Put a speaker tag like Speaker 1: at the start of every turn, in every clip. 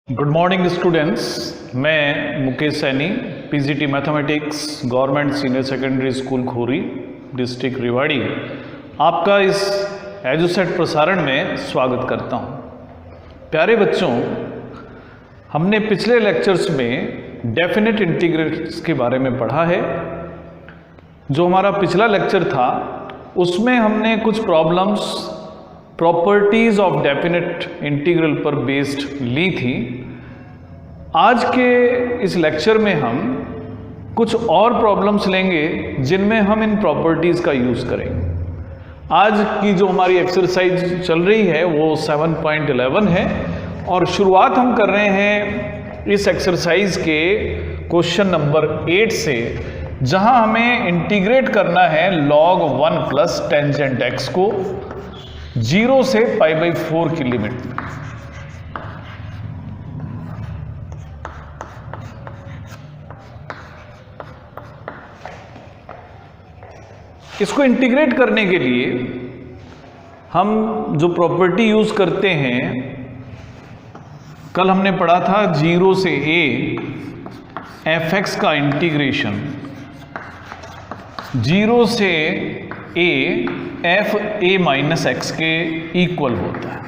Speaker 1: Good morning students, मैं Mukesh Saini, PGT mathematics, government senior secondary school Khori, district Rewari, आपका इस Edusat प्रसारण में स्वागत करता हूं। प्यारे बच्चों, हमने पिछले लेक्चर्स में डेफिनेट इंटीग्रल्स के बारे में पढ़ा है। जो हमारा पिछला लेक्चर था उसमें हमने कुछ problems properties of definite integral पर बेस्ड ली थी। आज के इस लेक्चर में हम कुछ और प्रॉब्लम्स लेंगे जिनमें हम इन प्रॉपर्टीज का यूज करेंगे। आज की जो हमारी एक्सरसाइज चल रही है वो 7.11 है और शुरुआत हम कर रहे हैं इस एक्सरसाइज के क्वेश्चन नंबर 8 से, जहां हमें इंटीग्रेट करना है log 1 प्लस टेंजेंट x को 0 से π/4 की लिमिट। इसको इंटीग्रेट करने के लिए हम जो प्रॉपर्टी यूज करते हैं, कल हमने पढ़ा था 0 से a fx का इंटीग्रेशन 0 से a f a minus x के इक्वल होता है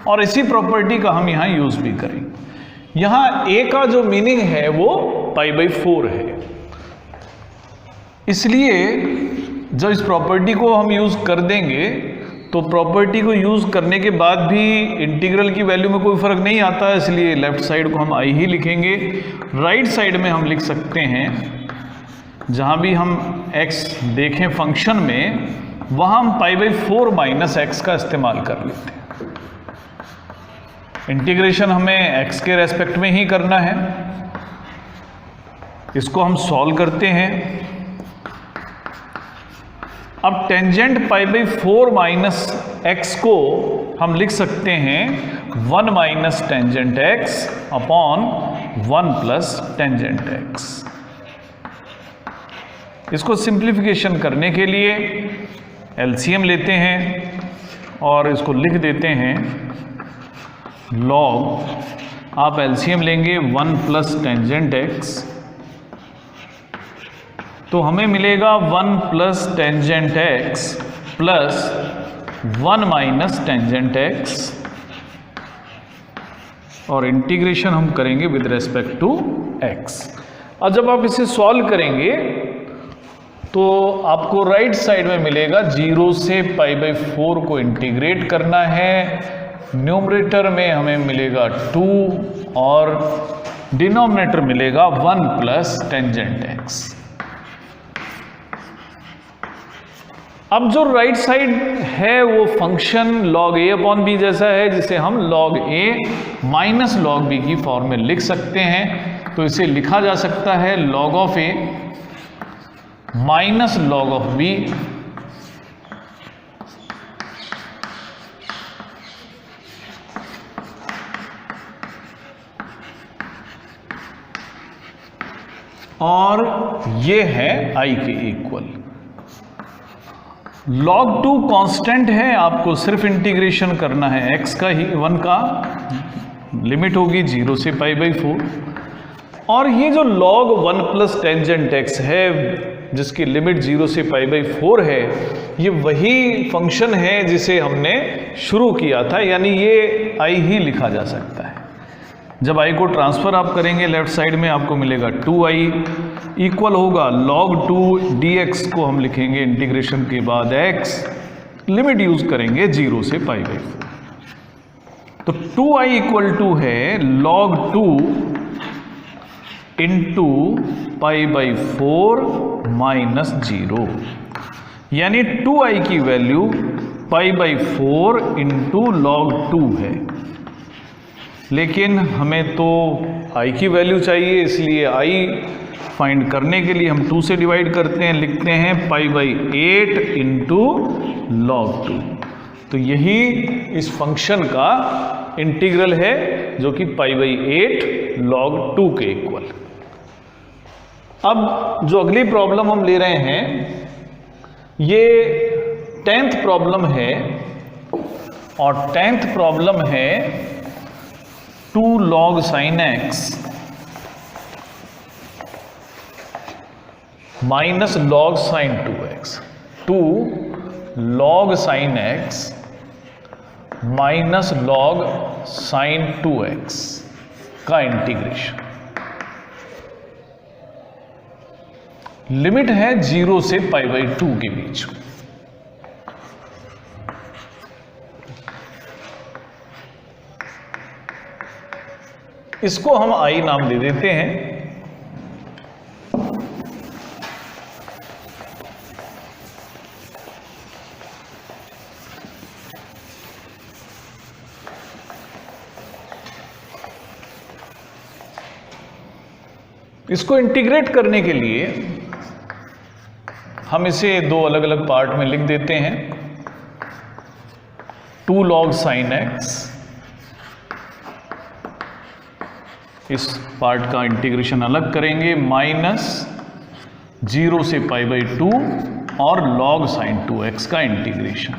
Speaker 1: और इसी प्रॉपर्टी का हम यहाँ यूज भी करेंगे। यहाँ a का जो मीनिंग है वो π/4 है, इसलिए जब इस प्रॉपर्टी को हम यूज कर देंगे तो प्रॉपर्टी को यूज करने के बाद भी इंटीग्रल की वैल्यू में कोई फर्क नहीं आता, इसलिए लेफ्ट साइड को हम i ही लिखेंगे। राइट साइड में हम लिख सकते हैं, जहाँ भी हम x देखें फंक्शन में, वहाँ हम π/4 माइनस एक्स का इस्तेमाल कर लेते हैं। इंटीग्रेशन हमें x के रेस्पेक्ट में ही करना है। इसको हम सॉल्व करते हैं। अब टेंजेंट π/4 माइनस एक्स को हम लिख सकते हैं 1 minus tangent x upon 1 plus tangent x। इसको सिंप्लीफिकेशन करने के लिए एलसीएम लेते हैं और इसको लिख देते हैं log, आप एलसीएम लेंगे 1 प्लस टेंजेंट x, तो हमें मिलेगा 1 plus tangent x plus 1 minus tangent x, और इंटीग्रेशन हम करेंगे विद रेस्पेक्ट टू x। और जब आप इसे सॉल्व करेंगे तो आपको राइट साइड में मिलेगा 0 से π/4 को इंटीग्रेट करना है। न्यूमरेटर में हमें मिलेगा 2 और डिनोमिनेटर मिलेगा 1 प्लस टेंजेंट x। अब जो राइट साइड है वो function log a upon b जैसा है, जिसे हम log a minus log b की फॉर्म में लिख सकते हैं। तो इसे लिखा जा सकता है log of a minus log of b और ये है i के इक्वल। log 2 कांस्टेंट है, आपको सिर्फ इंटीग्रेशन करना है x का ही, 1 का लिमिट होगी 0 से π/4, और ये जो log 1 प्लस टेंजेंट x है जिसकी लिमिट 0 से π/4 है, ये वही फंक्शन है जिसे हमने शुरू किया था, यानी ये i ही लिखा जा सकता है। जब i को ट्रांसफर आप करेंगे लेफ्ट साइड में, आपको मिलेगा 2i इक्वल होगा log 2 dx को हम लिखेंगे इंटीग्रेशन के बाद x, लिमिट यूज करेंगे 0 से π/4, तो 2i इक्वल टू है log 2 इंटू π/4 माइनस 0, यानी 2i की वैल्यू π/4 इंटू log 2 है। लेकिन हमें तो i की वैल्यू चाहिए, इसलिए i फाइंड करने के लिए हम 2 से डिवाइड करते हैं, लिखते हैं π/8 इंटू log 2। तो यही इस फंक्शन का इंटीग्रल है जो कि π/8 log 2 के इक्वल। अब जो अगली प्रॉब्लम हम ले रहे हैं ये 10th प्रॉब्लम है, और 10th प्रॉब्लम है 2 log sin x minus log sin 2x, 2 log sin x minus log sin 2x का इंटीग्रेशन। लिमिट है 0 से π/2 के बीच। इसको हम i नाम दे देते हैं। इसको इंटीग्रेट करने के लिए हम इसे दो अलग अलग पार्ट में लिख देते हैं। 2 log sin x, इस पार्ट का इंटीग्रेशन अलग करेंगे, माइनस 0 से π/2 और log sin 2x का इंटीग्रेशन।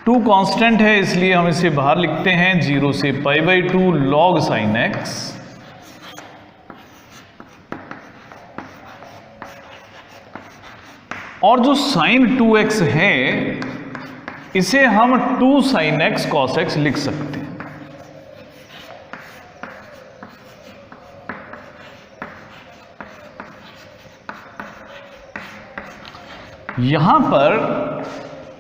Speaker 1: टू कांस्टेंट है इसलिए हम इसे बाहर लिखते हैं। 0 से π/2 log sin x और जो sin 2x है इसे हम 2 sin x cos x लिख सकते हैं। यहां पर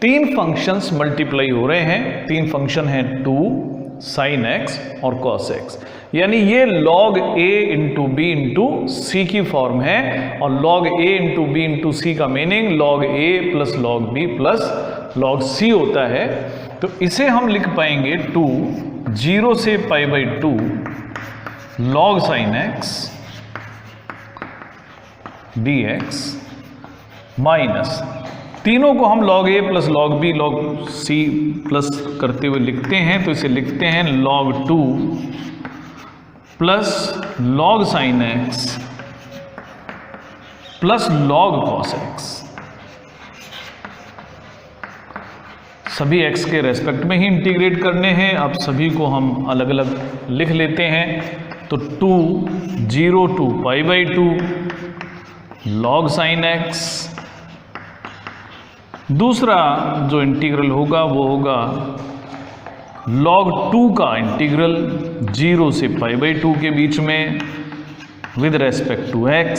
Speaker 1: 3 फंक्शंस मल्टीप्लाई हो रहे हैं। 3 फंक्शन हैं 2 sin x और cos x, यानी ये log a into b into C की फॉर्म है। और log a into b into C का meaning log a plus log b plus log c होता है। तो इसे हम लिख पाएंगे 2 0 से π/2 log sin x dx minus, तीनों को हम log a plus log b log c plus करते हुए लिखते हैं। तो इसे लिखते हैं log 2 plus log sin x plus log cos x। सभी x के रेस्पेक्ट में ही इंटीग्रेट करने हैं। अब सभी को हम अलग अलग लिख लेते हैं। तो 2 0 to π/2 log sin x, दूसरा जो इंटीग्रल होगा वो होगा log 2 का इंटीग्रल 0 से π/2 के बीच में विद रेस्पेक्ट टू x।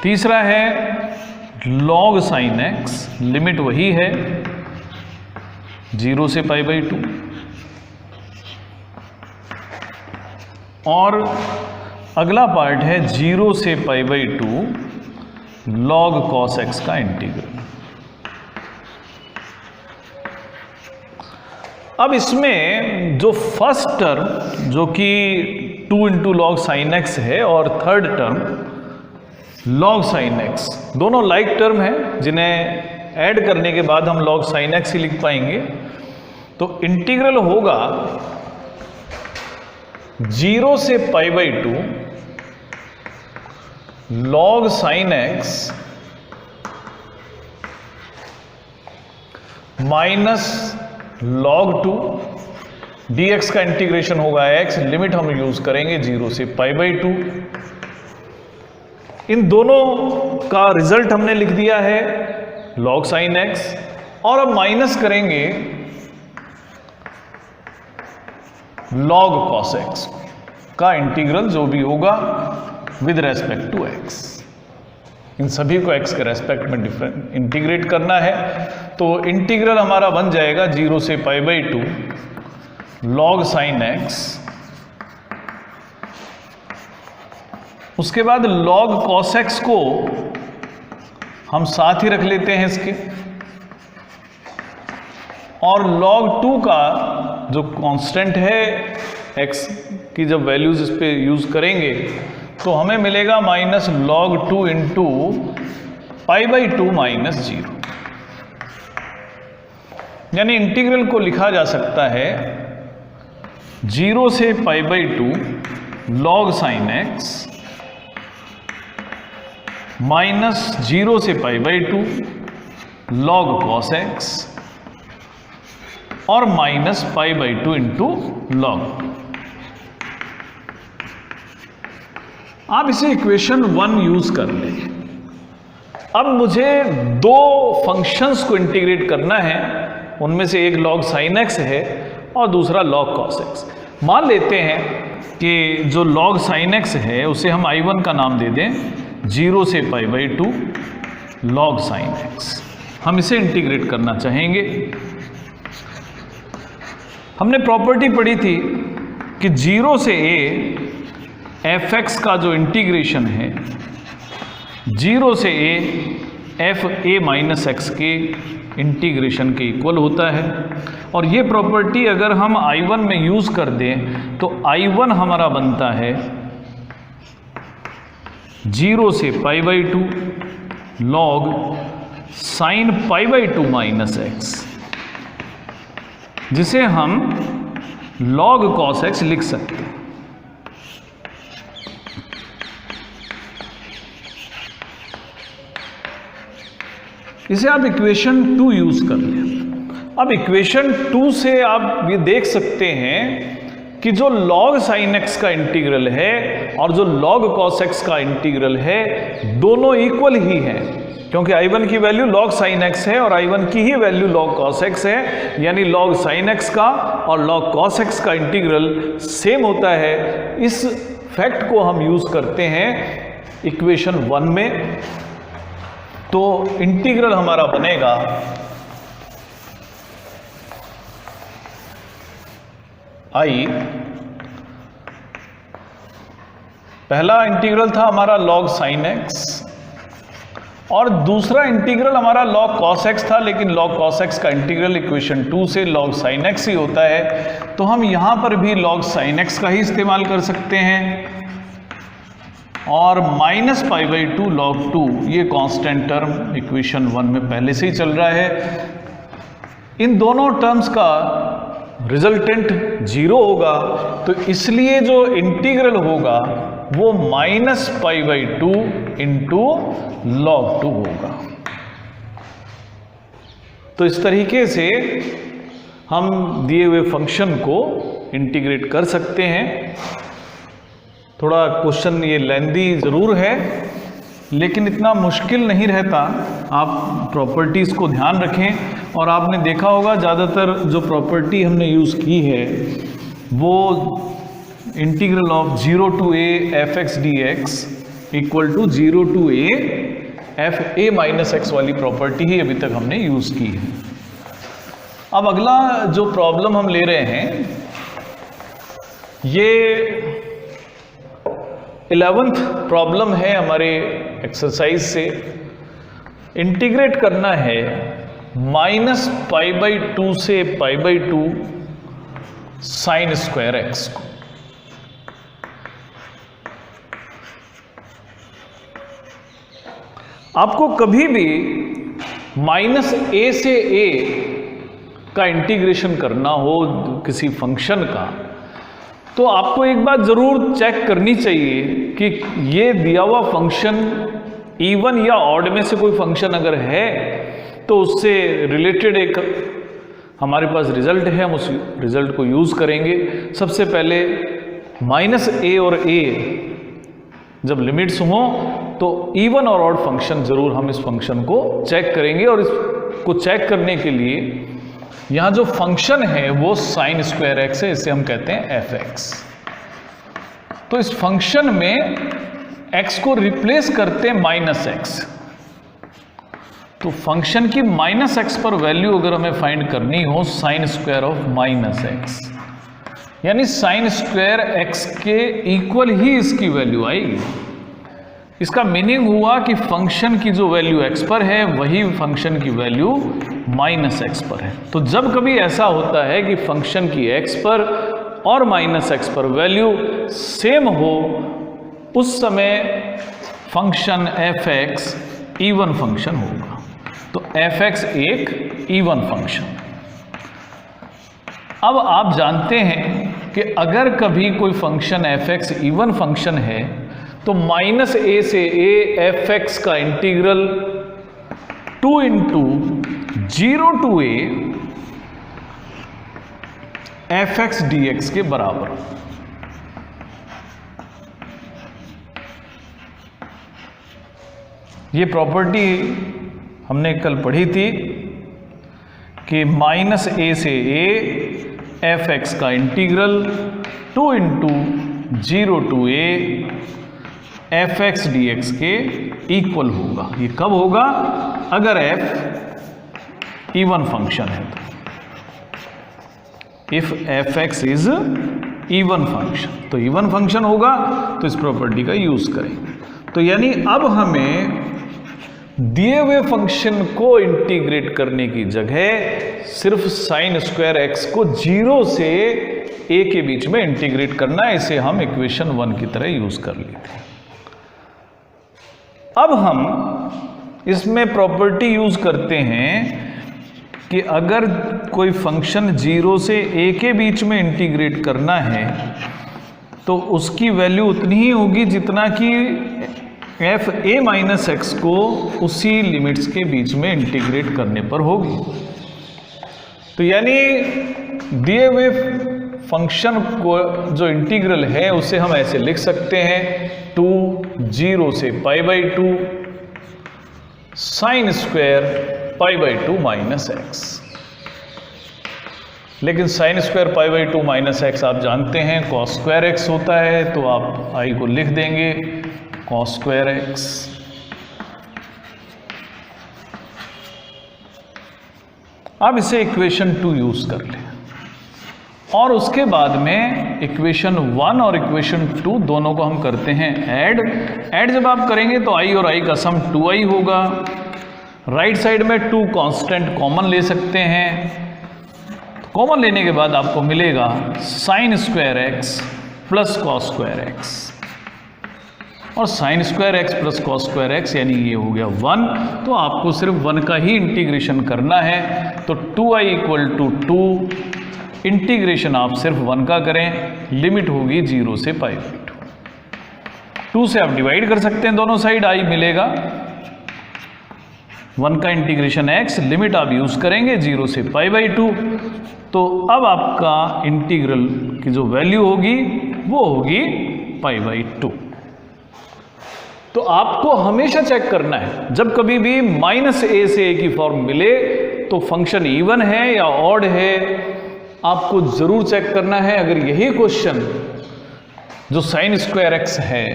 Speaker 1: तीसरा है log sin x, लिमिट वही है 0 से π/2। और अगला पार्ट है 0 से π/2 log cos x का इंटीग्रल। अब इसमें जो फर्स्ट टर्म जो कि 2 इंटू log sin x है और third term log sin x, दोनों लाइक टर्म है जिन्हें ऐड करने के बाद हम log sin x ही लिख पाएंगे। तो इंटीग्रल होगा 0 से π/2 log sin x minus log 2 dx का इंटीग्रेशन होगा x, लिमिट हम यूज करेंगे 0 से π/2। इन दोनों का रिजल्ट हमने लिख दिया है log sin x। और अब माइनस करेंगे log cos x का इंटीग्रल जो भी होगा विद रेस्पेक्ट टू x। इन सभी को x के रेस्पेक्ट में डिफरेंट इंटीग्रेट करना है। तो इंटीग्रल हमारा बन जाएगा 0 से π/2 log sin x, उसके बाद log cos x को हम साथ ही रख लेते हैं इसके, और log 2 का जो कांस्टेंट है x की जब वैल्यूज इस पे यूज करेंगे तो हमें मिलेगा माइनस log 2 इंटू π/2 माइनस 0। यानी इंटीग्रल को लिखा जा सकता है 0 से π/2 log sin x माइनस 0 से π/2 log cos x और माइनस π/2 इंटू log 2। आप इसे इक्वेशन 1 यूज कर लें। अब मुझे दो फंक्शंस को इंटीग्रेट करना है, उनमें से एक log sin x है और दूसरा log cos x। मान लेते हैं कि जो log sin x है उसे हम I1 का नाम दे दें 0 से π/2 log sin x। हम इसे इंटीग्रेट करना चाहेंगे। हमने प्रॉपर्टी पढ़ी थी कि 0 से a fx का जो इंटीग्रेशन है 0 से a f a minus x के इंटीग्रेशन के इक्वल होता है। और ये प्रॉपर्टी अगर हम I1 में यूज़ कर दें तो I1 हमारा बनता है 0 से π/2 log sin π/2 माइनस एक्स, जिसे हम log cos x लिख सकते हैं। इसे आप इक्वेशन 2 यूज कर लें। अब इक्वेशन 2 से आप ये देख सकते हैं कि जो log sin x का इंटीग्रल है और जो log cos x का इंटीग्रल है दोनों इक्वल ही हैं, क्योंकि I1 की वैल्यू log sin x है और I1 की ही वैल्यू log cos x है, यानी log sin x का और log cos x का इंटीग्रल सेम होता है। इस फैक्ट को हम यूज करते हैं इक्वेशन 1 में, तो इंटीग्रल हमारा बनेगा I, पहला इंटीग्रल था हमारा log sin x और दूसरा इंटीग्रल हमारा log cos x था, लेकिन log cos x का इंटीग्रल इक्वेशन 2 से log sin x ही होता है, तो हम यहां पर भी log sin x का ही इस्तेमाल कर सकते हैं। और माइनस π/2 log 2 ये कांस्टेंट टर्म इक्वेशन 1 में पहले से ही चल रहा है। इन दोनों टर्म्स का रिजल्टेंट 0 होगा, तो इसलिए जो इंटीग्रल होगा वो माइनस π/2 इंटू log 2 होगा। तो इस तरीके से हम दिए हुए फंक्शन को इंटीग्रेट कर सकते हैं। थोड़ा क्वेश्चन ये लेंदी ज़रूर है, लेकिन इतना मुश्किल नहीं रहता। आप प्रॉपर्टीज़ को ध्यान रखें और आपने देखा होगा ज़्यादातर जो प्रॉपर्टी हमने यूज़ की है वो integral of 0 to a fx dx equal to 0 to a f a minus x वाली प्रॉपर्टी ही अभी तक हमने यूज़ की है। अब अगला जो प्रॉब्लम हम ले रहे हैं ये 11th प्रॉब्लम है हमारे एक्सरसाइज से। इंटीग्रेट करना है माइनस π/2 से π/2 साइन स्क्वायर एक्स को। आपको कभी भी माइनस a से a का इंटीग्रेशन करना हो किसी फंक्शन का, तो आपको एक बात ज़रूर चेक करनी चाहिए कि ये दिया हुआ फंक्शन इवन या ऑड में से कोई फंक्शन अगर है तो उससे रिलेटेड एक हमारे पास रिजल्ट है, हम उस रिजल्ट को यूज़ करेंगे। सबसे पहले माइनस a और a जब लिमिट्स हों तो इवन और ऑड फंक्शन ज़रूर हम इस फंक्शन को चेक करेंगे। और इसको चेक करने के लिए यहाँ जो फंक्शन है वो साइन स्क्वायर एक्स है, इसे हम कहते हैं fx। तो इस फंक्शन में x को रिप्लेस करते हैं माइनस एक्स। तो फंक्शन की माइनस एक्स पर वैल्यू अगर हमें फाइंड करनी हो sine square of minus x, यानी साइन स्क्वायर एक्स के इक्वल ही इसकी वैल्यू आएगी। इसका मीनिंग हुआ कि फंक्शन की जो वैल्यू x पर है वही फंक्शन की वैल्यू माइनस एक्स पर है। तो जब कभी ऐसा होता है कि फंक्शन की x पर और माइनस एक्स पर वैल्यू सेम हो, उस समय फंक्शन fx इवन फंक्शन होगा। तो fx एक इवन फंक्शन। अब आप जानते हैं कि अगर कभी कोई फंक्शन fx इवन फंक्शन है तो माइनस a से a fx का integral 2 2 into 0 to a fx dx के बराबर। ये प्रॉपर्टी हमने कल पढ़ी थी कि माइनस a से a fx का integral 2 into 0 to a fx dx के इक्वल होगा। ये कब होगा? अगर f इवन फंक्शन है तो। If fx is even function, तो इवन फंक्शन होगा तो इस प्रॉपर्टी का यूज करेंगे। तो यानी अब हमें दिए हुए फंक्शन को इंटीग्रेट करने की जगह सिर्फ साइन स्क्वायर एक्स को 0 से a के बीच में इंटीग्रेट करना है। इसे हम इक्वेशन 1 की तरह यूज कर लेते हैं। अब हम इसमें प्रॉपर्टी यूज करते हैं कि अगर कोई फंक्शन 0 से a के बीच में इंटीग्रेट करना है तो उसकी वैल्यू उतनी ही होगी जितना कि एफ ए माइनस एक्स को उसी लिमिट्स के बीच में इंटीग्रेट करने पर होगी। तो यानी दिए हुए फंक्शन को जो इंटीग्रल है उसे हम ऐसे लिख सकते हैं 2 0 से π/2 साइन स्क्वायर π/2 माइनस एक्स। लेकिन साइन स्क्वायर π/2 माइनस एक्स आप जानते हैं कॉस स्क्वायर एक्स होता है, तो आप आई को लिख देंगे कॉस स्क्वायर एक्स। अब इसे इक्वेशन 2 यूज कर लें और उसके बाद में इक्वेशन 1 और इक्वेशन 2 दोनों को हम करते हैं ऐड जब आप करेंगे तो i और i का सम 2i होगा। राइट साइड में 2 कांस्टेंट कॉमन ले सकते हैं। कॉमन लेने के बाद आपको मिलेगा sine square x plus cos square x, और sine square x plus cos square x यानी ये हो गया 1। तो आपको सिर्फ 1 का ही इंटीग्रेशन करना है। तो 2i इक्वल टू 2, इंटीग्रेशन आप सिर्फ 1 का करें, लिमिट होगी 0 से π/2। 2 से आप डिवाइड कर सकते हैं दोनों साइड, i मिलेगा 1 का इंटीग्रेशन x, लिमिट आप यूज करेंगे 0 से π/2। तो अब आपका इंटीग्रल की जो वैल्यू होगी वो होगी π/2। तो आपको हमेशा चेक करना है जब कभी भी माइनस a से a की फॉर्म मिले तो फंक्शन इवन है या ऑड है, आपको जरूर चेक करना है। अगर यही क्वेश्चन जो साइन स्क्वायर एक्स है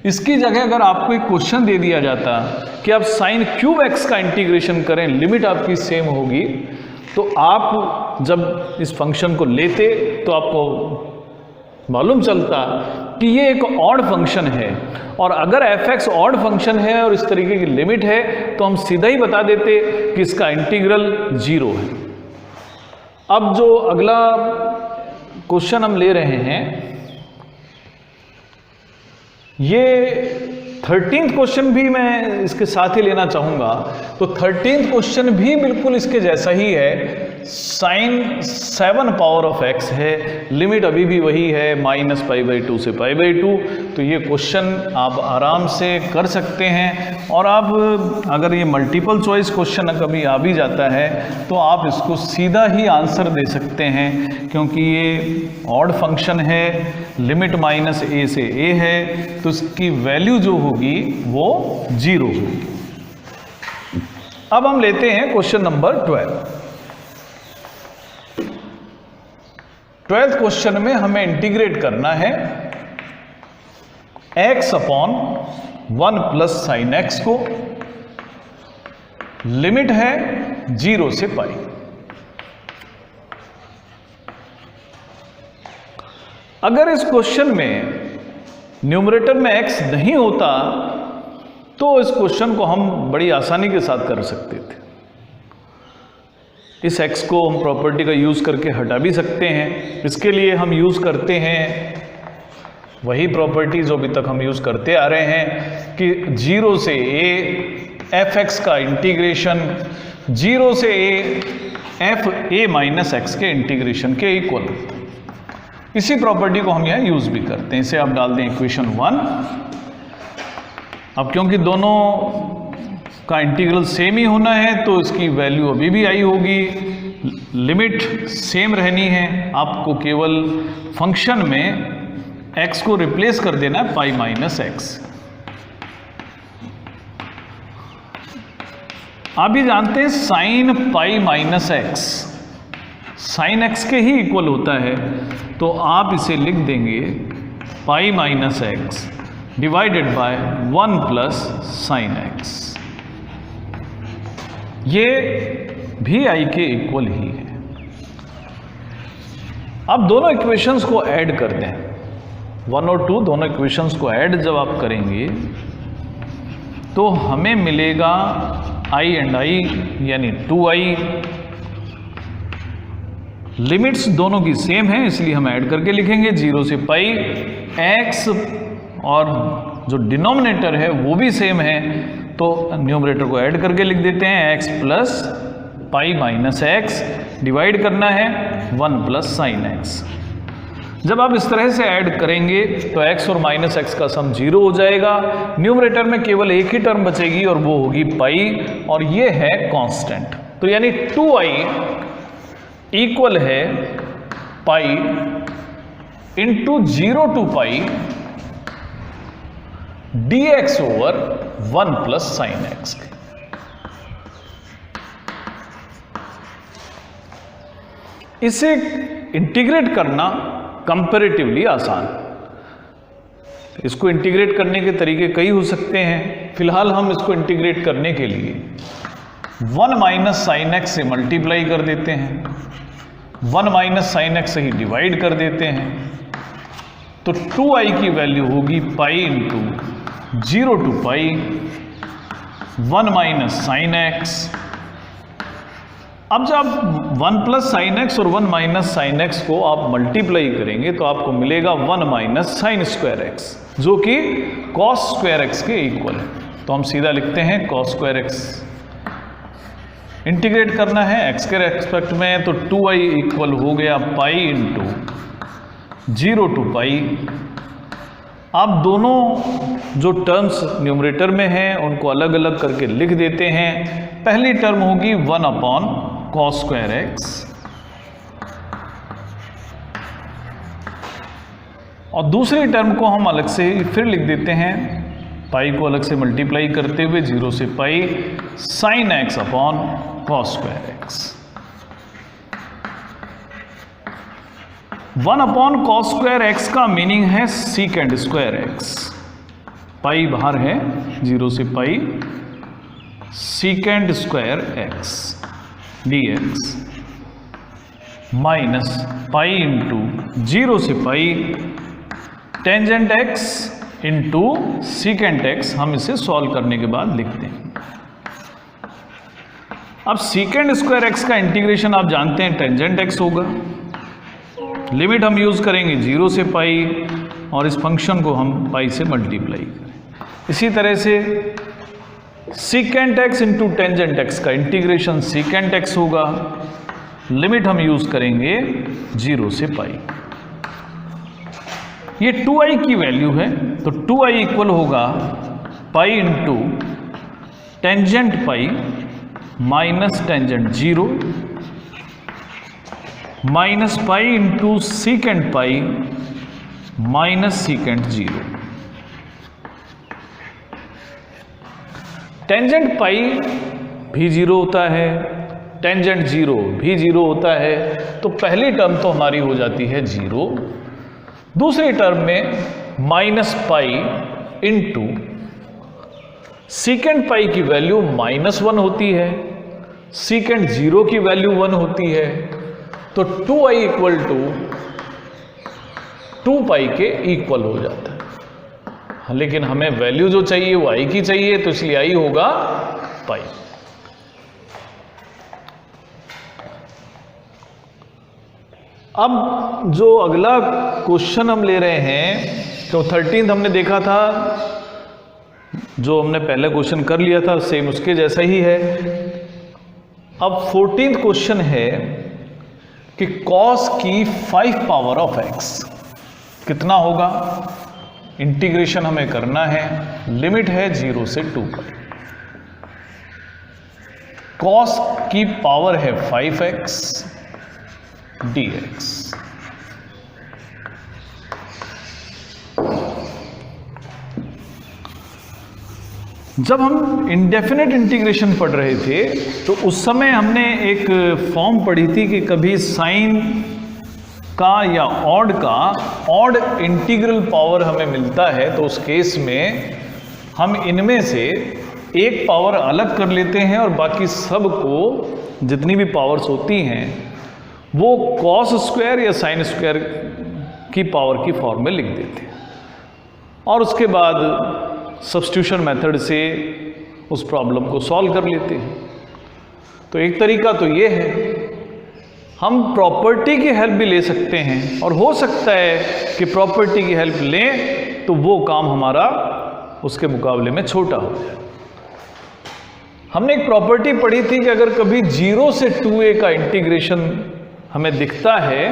Speaker 1: इसकी जगह अगर आपको एक क्वेश्चन दे दिया जाता कि आप साइन क्यूब एक्स का इंटीग्रेशन करें, लिमिट आपकी सेम होगी, तो आप जब इस फंक्शन को लेते तो आपको मालूम चलता कि ये एक ऑड फंक्शन है। और अगर fx ऑड फंक्शन है और इस तरीके की लिमिट है तो हम सीधा ही बता देते कि इसका इंटीग्रल 0 है। अब जो अगला क्वेश्चन हम ले रहे हैं ये 13th क्वेश्चन भी मैं इसके साथ ही लेना चाहूंगा। तो 13th क्वेश्चन भी बिल्कुल इसके जैसा ही है, साइन 7 पावर ऑफ x है, लिमिट अभी भी वही है माइनस π/2 से π/2। तो ये क्वेश्चन आप आराम से कर सकते हैं। और आप अगर ये मल्टीपल चॉइस क्वेश्चन कभी आ भी जाता है तो आप इसको सीधा ही आंसर दे सकते हैं, क्योंकि ये ऑड फंक्शन है, लिमिट माइनस a से a है, तो इसकी वैल्यू जो होगी वो 0 होगी। अब हम लेते हैं क्वेश्चन नंबर 12th क्वेश्चन में हमें इंटीग्रेट करना है x upon 1 plus sine x को, लिमिट है 0 से π। अगर इस क्वेश्चन में न्यूमरेटर में x नहीं होता तो इस क्वेश्चन को हम बड़ी आसानी के साथ कर सकते थे। इस x को हम प्रॉपर्टी का यूज करके हटा भी सकते हैं। इसके लिए हम यूज करते हैं वही प्रॉपर्टी जो अभी तक हम यूज करते आ रहे हैं कि 0 से a fx का इंटीग्रेशन 0 से a f a minus x के इंटीग्रेशन के इक्वल। इसी प्रॉपर्टी को हम यहाँ यूज भी करते हैं। इसे आप डाल दें इक्वेशन 1। अब क्योंकि दोनों का इंटीग्रल सेम ही होना है तो इसकी वैल्यू अभी भी आई होगी, लिमिट सेम रहनी है, आपको केवल फंक्शन में x को रिप्लेस कर देना है पाई माइनस एक्स। आप भी जानते हैं sine pi minus x sine x के ही इक्वल होता है, तो आप इसे लिख देंगे pi minus x divided by 1 plus sine x. ये भी आई के इक्वल ही है। अब दोनों इक्वेशंस को ऐड कर दें, 1 और 2 दोनों इक्वेशंस को ऐड जब आप करेंगे तो हमें मिलेगा i एंड i यानी 2i। लिमिट्स दोनों की सेम है इसलिए हम ऐड करके लिखेंगे 0 से पाई, x और जो डिनोमिनेटर है वो भी सेम है तो न्यूमरेटर को ऐड करके लिख देते हैं x plus pi minus x, divide करना है 1 प्लस साइन एक्स। जब आप इस तरह से ऐड करेंगे तो x और माइनस एक्स का सम 0 हो जाएगा, न्यूमरेटर में केवल एक ही टर्म बचेगी और वो होगी पाई, और ये है कांस्टेंट। तो यानी 2i इक्वल है pi into 0 to pi dx over 1 plus sine x. इसे इंटीग्रेट करना कंपैरेटिवली आसान। इसको इंटीग्रेट करने के तरीके कई हो सकते हैं, फिलहाल हम इसको इंटीग्रेट करने के लिए 1 माइनस साइन एक्स से मल्टीप्लाई कर देते हैं, 1 माइनस साइन एक्स से ही डिवाइड कर देते हैं, तो 2i की वैल्यू होगी pi into 0 to pi 1 minus sine x. अब जब 1 प्लस साइन एक्स और 1 माइनस साइन एक्स को आप मल्टीप्लाई करेंगे तो आपको मिलेगा 1 माइनस साइन स्क्वायर एक्स, जो कि कॉस स्क्वायर एक्स के इक्वल है। तो हम सीधा लिखते हैं कॉस स्क्वायर एक्स। इंटीग्रेट करना है एक्स के रेस्पेक्ट में, तो 2i इक्वल हो गया पाई इंटू 0 टू पाई। आप दोनों जो टर्म्स न्यूमरेटर में हैं उनको अलग अलग करके लिख देते हैं। पहली टर्म होगी 1 अपॉन कॉस स्क्वायर एक्स, और दूसरी टर्म को हम अलग से फिर लिख देते हैं, पाई को अलग से मल्टीप्लाई करते हुए 0 से pi sine x upon cos square x. 1 upon cos square x का मीनिंग है सीकेंड स्क्वायर एक्स। पाई बाहर है, 0 से pi secant square x dx minus pi into 0 से pi tangent x into secant x. हम इसे सॉल्व करने के बाद लिखते हैं। अब सीकेंड स्क्वायर एक्स का इंटीग्रेशन आप जानते हैं टेंजेंट एक्स होगा। लिमिट हम यूज करेंगे 0 से पाई और इस फंक्शन को हम पाई से मल्टीप्लाई करें। इसी तरह से secant x into tangent x का इंटीग्रेशन सीकेंट एक्स होगा। लिमिट हम यूज करेंगे 0 से पाई। ये 2i की वैल्यू है तो 2i इक्वल होगा pi into tangent pi minus tangent 0 minus pi into secant pi minus secant 0। Tangent पाई भी 0 होता है, टेंजेंट 0 भी 0 होता है, तो पहली टर्म तो हमारी हो जाती है 0। दूसरी टर्म में माइनस पाई इंटू सीकेंट पाई की वैल्यू -1 होती है, सीकेंट 0 की वैल्यू 1 होती है, तो 2i इक्वल टू 2 पाई के इक्वल हो जाता है। लेकिन हमें वैल्यू जो चाहिए वो i की चाहिए, तो इसलिए i होगा पाई। अब जो अगला क्वेश्चन हम ले रहे हैं, तो 13th हमने देखा था, जो हमने पहले क्वेश्चन कर लिया था सेम उसके जैसा ही है। अब 14th क्वेश्चन है कि cos की 5 पावर ऑफ x कितना होगा। इंटीग्रेशन हमें करना है, लिमिट है 0 से 2 पर। कॉस की पावर है 5x dx। जब हम इंडेफिनेट इंटीग्रेशन पढ़ रहे थे तो उस समय हमने एक फॉर्म पढ़ी थी कि कभी साइन का या ऑड इंटीग्रल पावर हमें मिलता है तो उस केस में हम इनमें से एक पावर अलग कर लेते हैं और बाकी सब को जितनी भी पावर्स होती हैं वो कॉस स्क्वायर या साइन स्क्वायर की पावर की फॉर्म में लिख देते हैं और उसके बाद सब्स्टिट्यूशन मेथड से उस प्रॉब्लम को सॉल्व कर लेते हैं। तो एक तरीका तो ये है, हम प्रॉपर्टी की हेल्प भी ले सकते हैं और हो सकता है कि प्रॉपर्टी की हेल्प लें तो वो काम हमारा उसके मुकाबले में छोटा हो जाए। हमने एक प्रॉपर्टी पढ़ी थी कि अगर कभी 0 से 2a का इंटीग्रेशन हमें दिखता है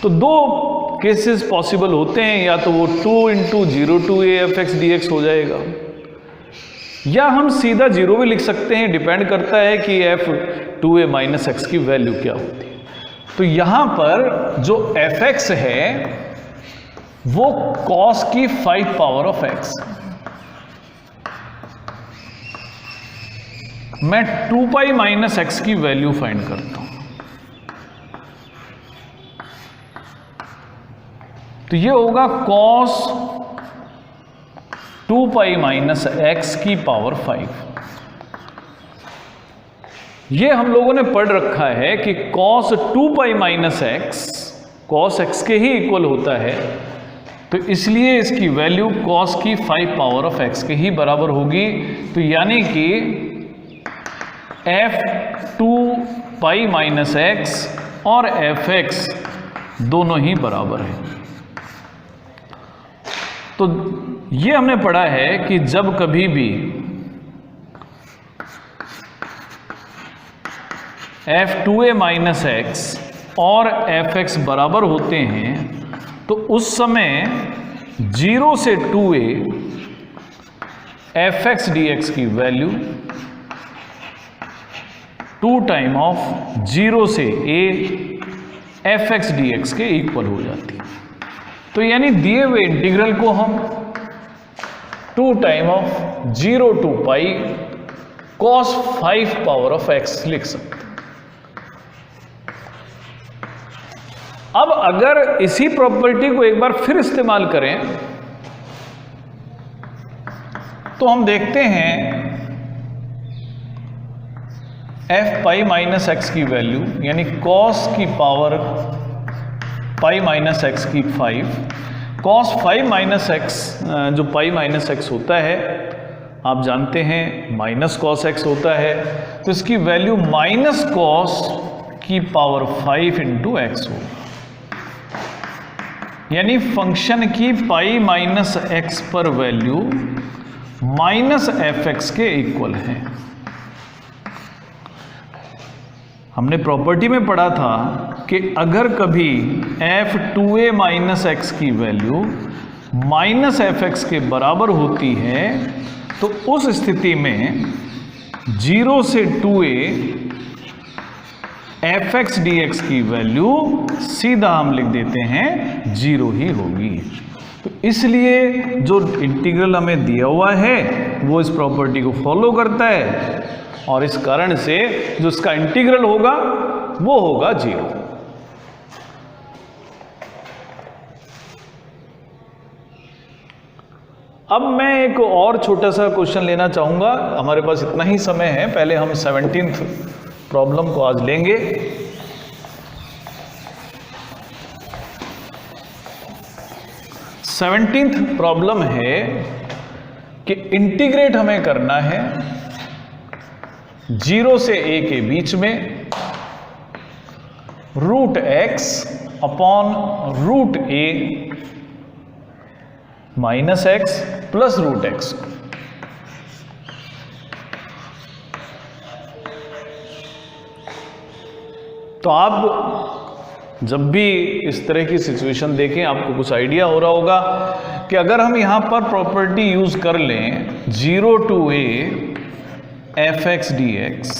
Speaker 1: तो दो केसेस पॉसिबल होते हैं, या तो वो 2 × 0 to a fx dx हो जाएगा या हम सीधा 0 भी लिख सकते हैं, डिपेंड करता है कि f 2a - x की वैल्यू क्या होती है। तो यहां पर जो fx है वो cos की 5 पावर ऑफ x, मैं 2π - x की वैल्यू फाइंड करता हूं। तो ये होगा cos 2π - x की पावर 5। ये हम लोगों ने पढ़ रखा है कि cos 2π - x cos x के ही इक्वल होता है, तो इसलिए इसकी वैल्यू cos की 5 पावर ऑफ x के ही बराबर होगी। तो यानी कि f 2π - x और fx दोनों ही बराबर हैं। तो ये हमने पढ़ा है कि जब कभी भी f 2a - x और fx बराबर होते हैं तो उस समय 0 से 2a fx dx की वैल्यू 2 टाइम ऑफ 0 से a fx dx के इक्वल हो जाती है। तो यानी दिए हुए इंटीग्रल को हम 2 time of 0 to π cos 5 power of x लिख सकते हैं। अब अगर इसी प्रॉपर्टी को एक बार फिर इस्तेमाल करें तो हम देखते हैं fπ - x की वैल्यू यानी cos की पावर π - x की 5 cos 5 - x जो π - x होता है आप जानते हैं माइनस cos x होता है, तो इसकी वैल्यू -cos की पावर 5 × x होगा। यानी फंक्शन की π - x पर वैल्यू -fx के इक्वल है। हमने प्रॉपर्टी में पढ़ा था कि अगर कभी f 2a - x की वैल्यू -fx के बराबर होती है तो उस स्थिति में 0 से 2a fx dx की वैल्यू सीधा हम लिख देते हैं 0 ही होगी। तो इसलिए जो इंटीग्रल हमें दिया हुआ है वो इस प्रॉपर्टी को फॉलो करता है और इस कारण से जो इसका इंटीग्रल होगा वो होगा 0। अब मैं एक और छोटा सा क्वेश्चन लेना चाहूंगा, हमारे पास इतना ही समय है, पहले हम 17th प्रॉब्लम को आज लेंगे। सेवनटीन्थ प्रॉब्लम है कि इंटीग्रेट हमें करना है 0 से a के बीच में √x upon √a minus x plus √x। तो आप जब भी इस तरह की सिचुएशन देखें आपको कुछ आइडिया हो रहा होगा कि अगर हम यहां पर प्रॉपर्टी यूज कर लें 0 to a fx dx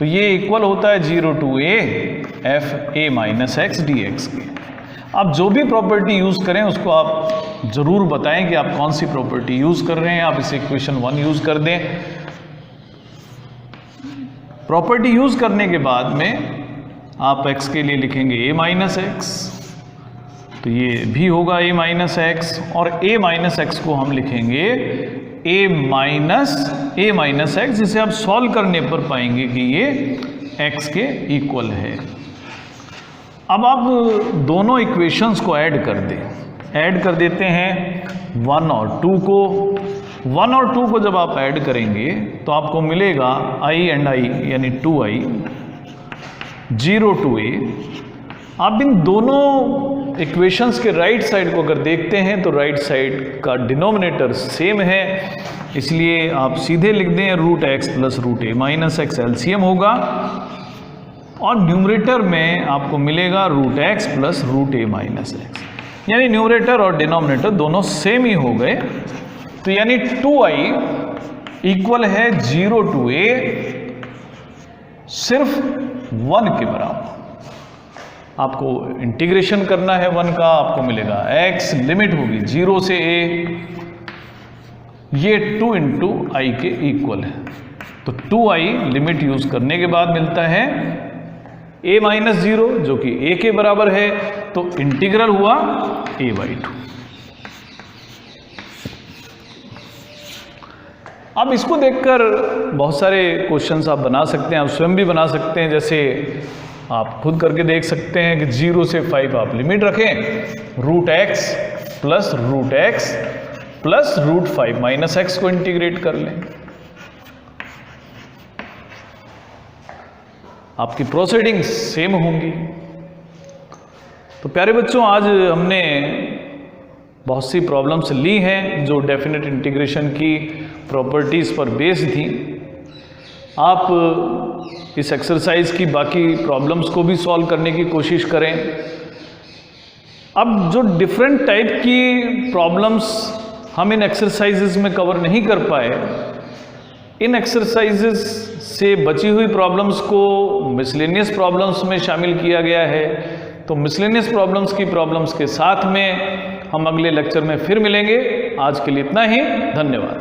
Speaker 1: तो ये इक्वल होता है 0 to a F A minus x D x के। आप जो भी प्रॉपर्टी यूज़ करें उसको आप ज़रूर बताएं कि आप कौन सी प्रॉपर्टी यूज़ कर रहे हैं। आप इसे इक्वेशन 1 यूज़ कर दें। प्रॉपर्टी यूज़ करने के बाद में आप x के लिए लिखेंगे a माइनस एक्स, तो ये भी होगा a माइनस एक्स, और a माइनस एक्स को हम लिखेंगे a माइनस एक्स, जिसे आप सॉल्व करने पर पाएंगे कि ये x के इक्वल है। अब आप दोनों इक्वेशंस को ऐड कर दें। ऐड कर देते हैं 1 और 2 को। 1 और 2 को जब आप ऐड करेंगे तो आपको मिलेगा i एंड i यानी 2i 0 to a। आप इन दोनों इक्वेशंस के राइट साइड को अगर देखते हैं तो राइट साइड का डिनोमिनेटर सेम है, इसलिए आप सीधे लिख दें रूट एक्स प्लस रूट ए माइनस एक्स, एलसीएम होगा, और न्यूमरेटर में आपको मिलेगा रूट एक्स प्लस रूट ए माइनस एक्स, यानी न्यूमरेटर और डिनोमिनेटर दोनों सेम ही हो गए। तो यानी 2i इक्वल है 0 to a सिर्फ 1 के बराबर। आपको इंटीग्रेशन करना है 1 का, आपको मिलेगा x, लिमिट होगी 0 से a, ये 2 इंटू आई के इक्वल है। तो 2i लिमिट यूज करने के बाद मिलता है a माइनस 0 जो कि a के बराबर है, तो इंटीग्रल हुआ a/2। अब इसको देखकर बहुत सारे क्वेश्चंस आप बना सकते हैं, आप स्वयं भी बना सकते हैं। जैसे आप खुद करके देख सकते हैं कि 0 से 5 आप लिमिट रखें, root x plus root 5 minus x को इंटीग्रेट कर लें। आपकी प्रोसीडिंग सेम होंगी। तो प्यारे बच्चों, आज हमने बहुत सी प्रॉब्लम्स ली हैं जो डेफिनेट इंटीग्रेशन की प्रॉपर्टीज़ पर बेस्ड थी। आप इस एक्सरसाइज की बाकी प्रॉब्लम्स को भी सॉल्व करने की कोशिश करें। अब जो डिफरेंट टाइप की प्रॉब्लम्स हम इन एक्सरसाइजेज में कवर नहीं कर पाए, इन एक्सरसाइजेज से बची हुई प्रॉब्लम्स को मिसलेनियस प्रॉब्लम्स में शामिल किया गया है। तो मिसलेनियस प्रॉब्लम्स की प्रॉब्लम्स के साथ में हम अगले लेक्चर में फिर मिलेंगे। आज के लिए इतना ही, धन्यवाद।